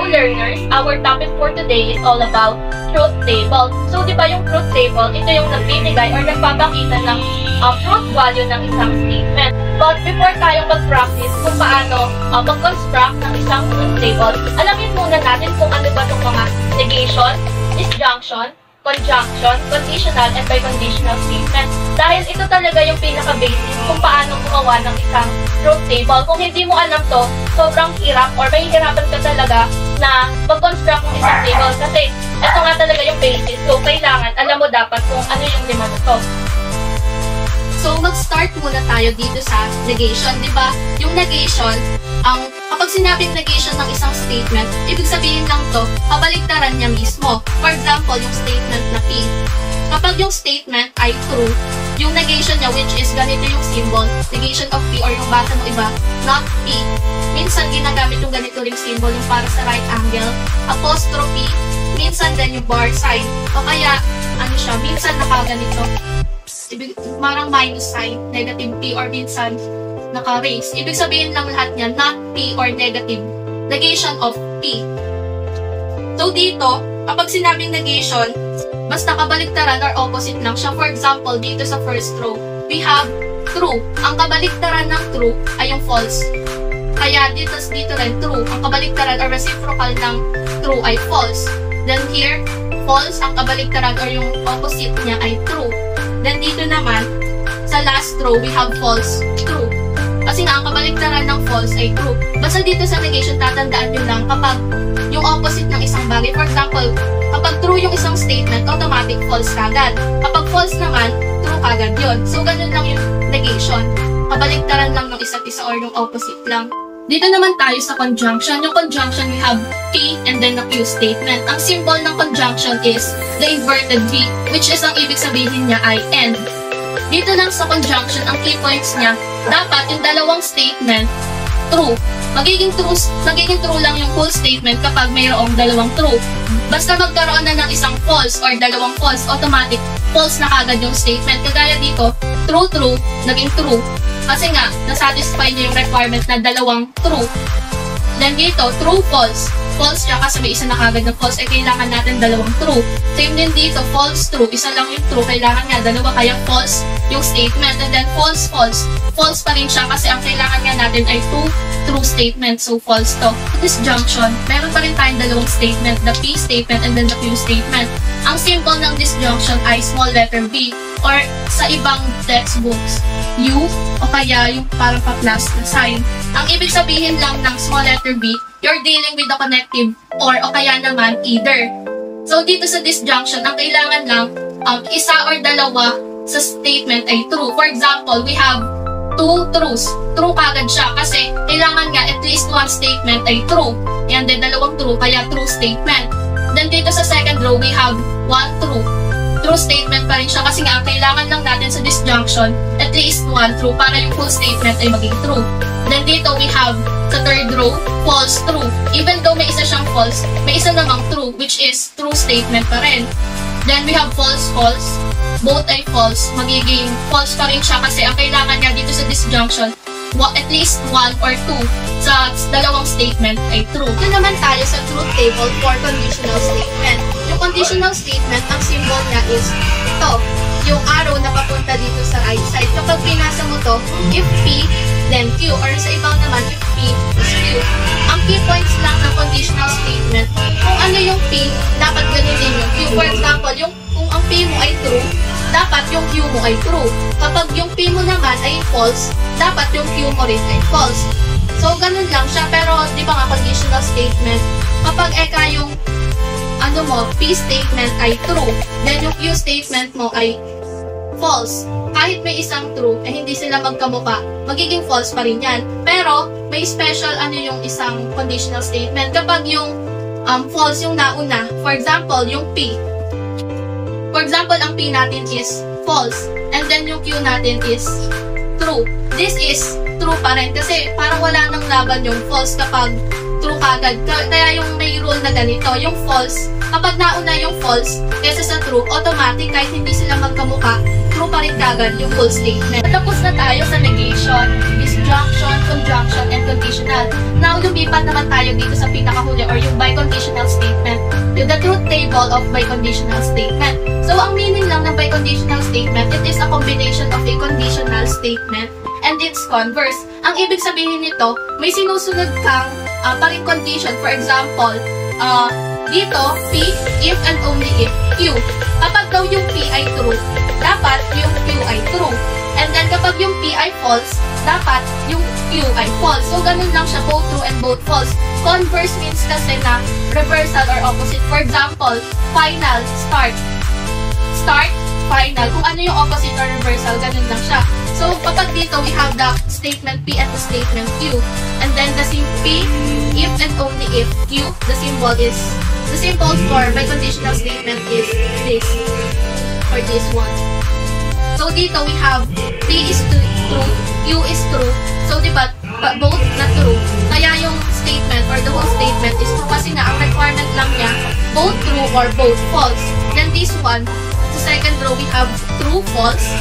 learners, our topic for today is all about truth table. So, di ba yung truth table, ito yung nagbibigay or nagpapakita ng truth value ng isang statement. But before tayo mag-practice kung paano mag-construct ng isang truth table, alamin muna natin kung ano ba itong mga negation, disjunction, conjunction, conditional, and biconditional statements. Dahil ito talaga yung pinaka-basic kung paano gumawa ng isang truth table. Kung hindi mo alam to, sobrang hirap or mahihirapan ka talaga na mag-construct ng isang table kasi ito nga talaga yung basic. So, kailangan alam mo dapat kung ano yung lima na to. So, mag-start muna tayo dito sa negation, di ba? Yung negation, kapag sinabing negation ng isang statement, ibig sabihin lang to, kabaliktaran niya mismo. For example, yung statement na P. Kapag yung statement ay true, yung negation niya, which is ganito yung symbol, negation of P or yung basa ng iba, not P. Minsan, ginagamit yung ganito ring symbol, yung para sa right angle, apostrophe, minsan din yung bar sign. O kaya, ano siya, minsan nakaganito. Marang minus sign, negative P, or minsan naka-raise. Ibig sabihin lang lahat niya, not P or negative. Negation of P. So dito, kapag sinabing negation, basta kabaliktaran or opposite lang siya. For example, dito sa first row, we have true. Ang kabaliktaran ng true ay yung false. Kaya dito rin true. Ang kabaliktaran or reciprocal ng true ay false. Then here, false. Ang kabaliktaran or yung opposite niya ay true. Then dito naman, sa last row, we have false, true. Kasi nga, ang kabaliktaran ng false ay true. Basta dito sa negation, tatandaan nyo lang kapag yung opposite ng isang bagay. For example, kapag true yung isang statement, automatic false kagad. Kapag false naman, true kagad yun. So, ganun lang yung negation. Kabaliktaran lang ng isa't isa or yung opposite lang. Dito naman tayo sa conjunction. Yung conjunction, we have P and then the Q statement. Ang symbol ng conjunction is the inverted V, which is ang ibig sabihin niya ay and. Dito lang sa conjunction, ang key points niya, dapat yung dalawang statement, true. Magiging true lang yung whole statement kapag mayroong dalawang true. Basta magkaroon na ng isang false or dalawang false, automatic false na kagad yung statement. Kagaya dito, true, naging true. Kasi nga, nasatisfy niya yung requirement na dalawang true. Then dito, true, false. False siya kasi may isa na kagad na false, kailangan natin dalawang true. Same din dito, false, true. Isa lang yung true, kailangan nga dalawa, kaya false yung statement. And then false. False pa rin siya kasi ang kailangan nga natin ay two true statements. So, false to. Disjunction, meron pa rin tayong dalawang statement, the P statement and then the Q statement. Ang symbol ng disjunction ay small letter B or sa ibang textbooks, U o kaya yung parang pa-plus na sign. Ang ibig sabihin lang ng small letter B, you're dealing with the connective or o kaya naman either. So, dito sa disjunction, ang kailangan lang isa or dalawa sa statement ay true. For example, we have two truths. True kagad siya kasi kailangan nga at least one statement ay true. Yan din, dalawang true, kaya true statement. Then dito sa second row, we have one true. True statement pa rin siya kasi nga ang kailangan lang natin sa disjunction at least one true para yung full statement ay maging true. Then dito we have sa third row, false, true. Even though may isa siyang false, may isa namang true which is true statement pa rin. Then we have false. Both ay false. Magiging false pa rin siya kasi ang kailangan niya dito sa disjunction at least one or two sa dalawang statement ay true. Ito naman tayo sa truth table for conditional statement. Yung conditional statement, ang symbol niya is ito. Yung arrow na papunta dito sa right side. Kapag pinasa mo to, if P, then Q. Or sa ibang naman, if P is Q. Ang key points lang ng conditional statement, kung ano yung P, dapat ganun din yung Q. For example, kung ang P mo ay true, dapat yung Q mo ay true. Kapag yung P mo naman ay false, dapat yung Q mo rin ay false. So, ganun lang siya. Pero, di ba nga, conditional statement, kapag yung P statement ay true, then yung Q statement mo ay false. Kahit may isang true, hindi sila magkamukha, magiging false pa rin yan. Pero, may special yung isang conditional statement. Kapag yung false yung nauna, for example, yung P. For example, ang P natin is false, and then yung Q natin is true. This is true pa rin kasi parang wala nang laban yung false kapag true kagad. Kaya yung may rule na ganito, yung false, kapag nauna yung false kesa sa true, automatic kahit hindi sila magkamukha, true pa rin kagad yung full statement. Tapos na tayo sa negation, disjunction, conjunction, and conditional. Now, lumipat naman tayo dito sa pinakahuli or yung biconditional statement, yung the truth table of biconditional statement. So, ang meaning lang ng biconditional statement, it is a combination of a conditional statement and its converse. Ang ibig sabihin nito, may sinusunod kang paring condition. For example, dito, P, if and only if, Q. Kapag daw yung P ay true, dapat yung Q ay true. And then kapag yung P ay false, dapat yung Q ay false. So, ganun lang siya, both true and both false. Converse means kasi na reversal or opposite. For example, final, start. Start, final. Kung ano yung opposite or reversal, ganun lang siya. So, kapag dito, we have the statement P and the statement Q. And then the P, if and only if Q, the symbol for biconditional statement is this, or this one. So, dito we have P is true, Q is true. So, diba, both na true. Kaya yung statement or the whole statement is true kasi nga, ang requirement lang niya, both true or both false. Then this one, sa second row, we have true, false.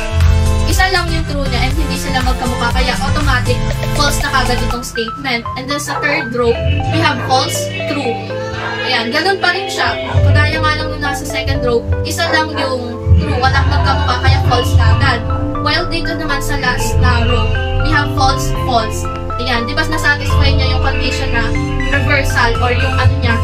Isa lang yung true niya and hindi sila magkamukha, kaya automatic false na kagad itong statement. And then sa third row, we have false, true. Ayan, ganun pa rin siya. Kagaya nga lang nung nasa second row, isa lang yung true, walang magkamukha, kaya false kagad. While dito naman sa last na row, we have false, false. Ayan, di ba nasatisfy niya yung condition na reversal or yung ano niya,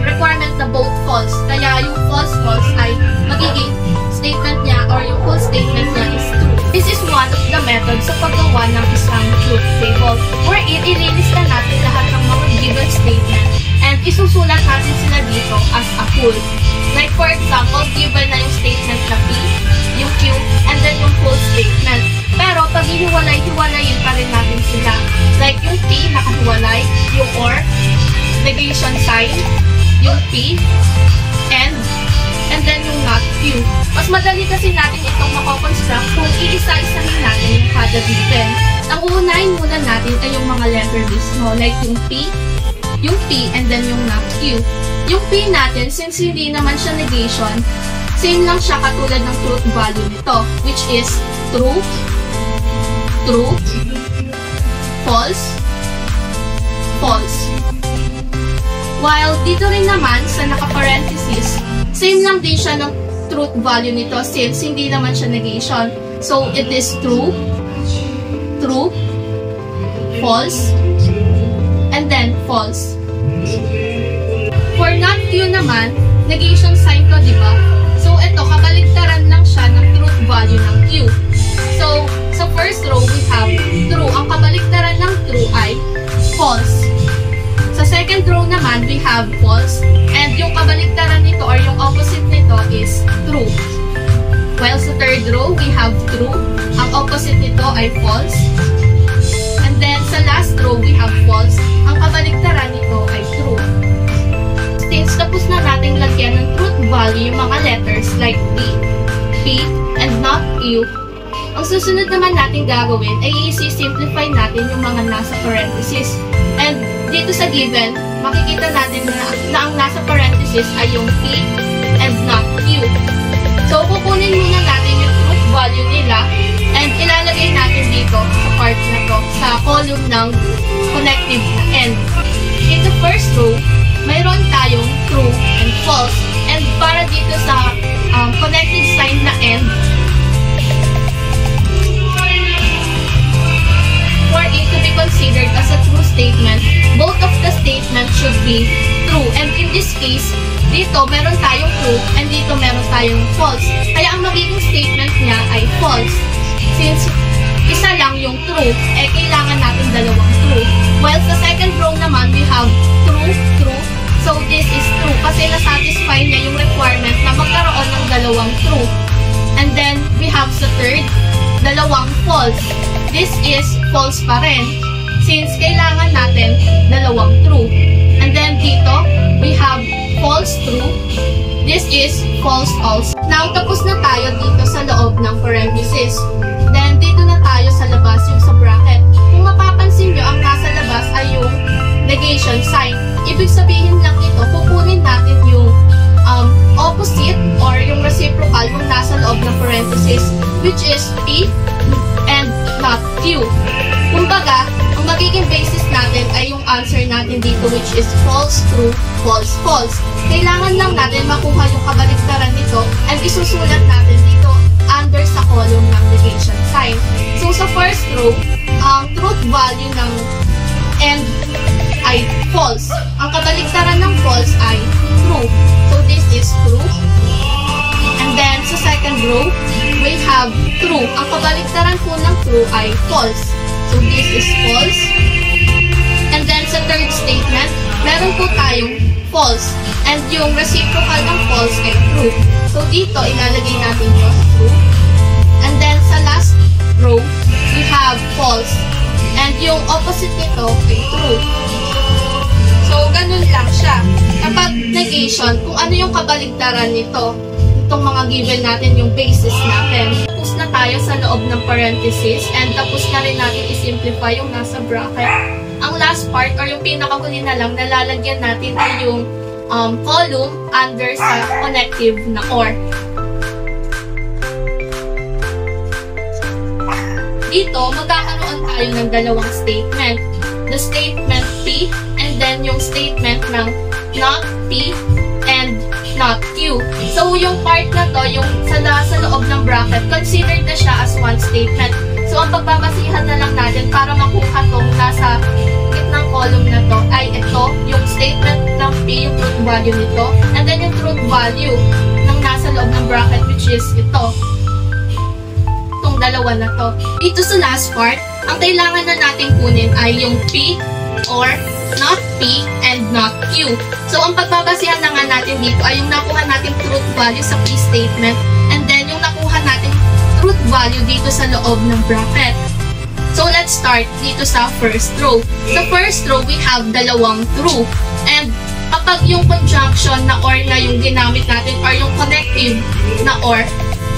requirement na both false. Kaya yung false, false ay magiging statement niya or yung full statement niya is true. This is one of the methods sa paggawa ng isang truth table, wherein ililista natin lahat ng mga given statement and isusulat natin sila dito as a whole. Like for example, given na yung statement na P, yung Q, and then yung full statement. Pero pag hiwalay-hiwalayin pa rin natin sila. Like yung P, nakahiwalay, yung OR, negation sign, yung P, and then yung not Q. Mas madali kasi natin itong makakonstruct kung iisa-isahin natin yung kada given. Ang uunahin muna natin ay yung mga letter list mo, like yung P, and then yung not Q. Yung P natin, since hindi naman siya negation, same lang siya katulad ng truth value nito, which is true, true, false, false. While dito rin naman sa naka-parenthesis, same lang din siya ng truth value nito since hindi naman siya negation. So, it is true, true, false, and then false. For not Q naman, negation sign to, di ba? So, ito, kabaligtaran lang siya ng truth value ng Q. So, sa first row, we have true. Ang kabaligtaran ng true ay false. Sa second row naman, we have false. And yung kabaligtaran nito or yung opposite nito is true. While sa third row, we have true. Ang opposite nito ay false. And then sa last row, we have false. Ang kabaligtaran nito ay true. Since tapos na nating lagyan ng truth value yung mga letters like P, and not Q, ang susunod naman natin gagawin ay i-simplify natin yung mga nasa parenthesis. And dito sa given, makikita natin na ang nasa parenthesis ay yung P and not Q. So, kukunin muna natin yung truth value nila and ilalagay natin dito sa part na to, sa column ng connective na end. In the first row, mayroon tayong true and false. And para dito sa connective sign na end, for it to be considered as a true statement, both of the statements should be true. And in this case, dito meron tayong true and dito meron tayong false. Kaya ang magiging statement niya ay false. Since isa lang yung true, kailangan natin dalawang true. While sa second row naman, we have true, true. So this is true kasi na-satisfy niya yung requirement na magkaroon ng dalawang true. And then, we have sa third, dalawang false. This is false pa rin since kailangan natin dalawang true. And then dito, we have false true. This is false also. Now, tapos na tayo dito sa loob ng parenthesis. Then, dito na tayo sa labas yung sa bracket. Kung mapapansin nyo, ang nasa labas ay yung negation sign. ibig sabihin lang nito, kukunin natin yung opposite or yung reciprocal yung nasa loob ng parenthesis, which is P and not Q. Kumbaga, ang magiging basis natin ay yung answer natin dito, which is false, true, false, false. Kailangan lang natin makuha yung kabaliktaran nito and isusulat natin dito under sa column ng negation sign. So, sa first row, ang truth value ng and ay false. Ang kabaliktaran ng false ay true. So, this is true. And then, sa second row, we have true. Ang kabaliktaran po ng true ay false. So, this is false. And then, sa third statement, meron po tayong false. And yung reciprocal ng false ay true. So, dito, ilalagay natin yung true. And then, sa last row, we have false. And yung opposite nito ay true. So, ganun lang siya. Kapag negation, kung ano yung kabaligtaran nito, itong mga given natin, yung basis natin. Tapos na tayo sa loob ng parenthesis and tapos na rin natin i-simplify yung nasa bracket. Ang last part or yung pinakahuli na lang na lalagyan natin ay yung column under sa connective na OR. Dito, magkakaroon tayo ng dalawang statement. The statement P and then yung statement ng not P and not Q. So, yung part na to, yung sa loob ng bracket, considered na siya as one statement. So, ang pagbabasihan na lang natin para makuha tong nasa gitnang column na to ay ito, yung statement ng P, yung truth value nito, and then yung truth value ng nasa loob ng bracket, which is ito. Itong dalawa na to. Dito sa last part, ang kailangan na natin kunin ay yung P or not P and not Q. So, ang pagbabasihan na nga natin dito ay yung nakuha natin truth value sa P statement and then yung nakuha natin truth value dito sa loob ng bracket. So, let's start dito sa first row. Sa first row, we have dalawang true. And kapag yung conjunction na OR na yung ginamit natin or yung connective na OR,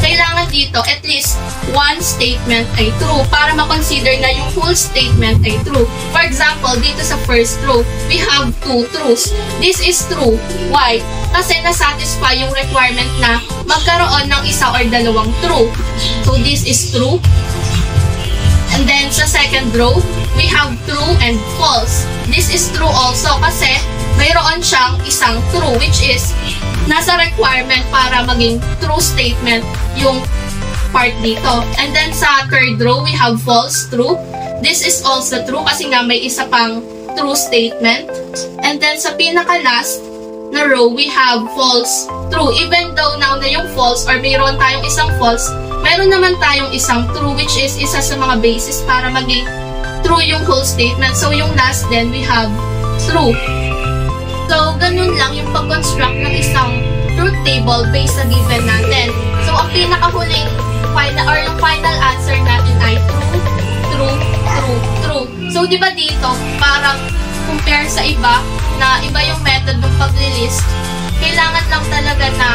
kailangan dito at least one statement ay true para makonsider na yung full statement ay true. For example, dito sa first row, we have two truths. This is true. Why? Kasi nasatisfy yung requirement na magkaroon ng isa or dalawang true. So, this is true. And then, sa second row, we have true and false. This is true also kasi mayroon siyang isang true, which is nasa requirement para maging true statement yung part dito. And then sa third row, we have false, true. This is also true kasi nga may isa pang true statement. And then sa pinaka-last na row, we have false, true. Even though nauna yung false or mayroon tayong isang false, meron naman tayong isang true, which is isa sa mga basis para maging true yung whole statement. So yung last then, we have true. So, ganun lang yung pag-construct ng isang truth table based sa given natin. So, ang pinakahuling final or yung final answer natin ay true, true, true, true. So, di ba dito, parang compare sa iba, na iba yung method ng pag-list, kailangan lang talaga na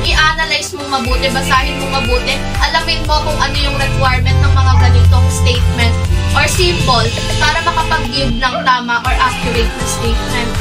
i-analyze mo mabuti, basahin mo mabuti, alamin mo kung ano yung requirement ng mga ganitong statement or symbol para makapag-give ng tama or accurate na statement.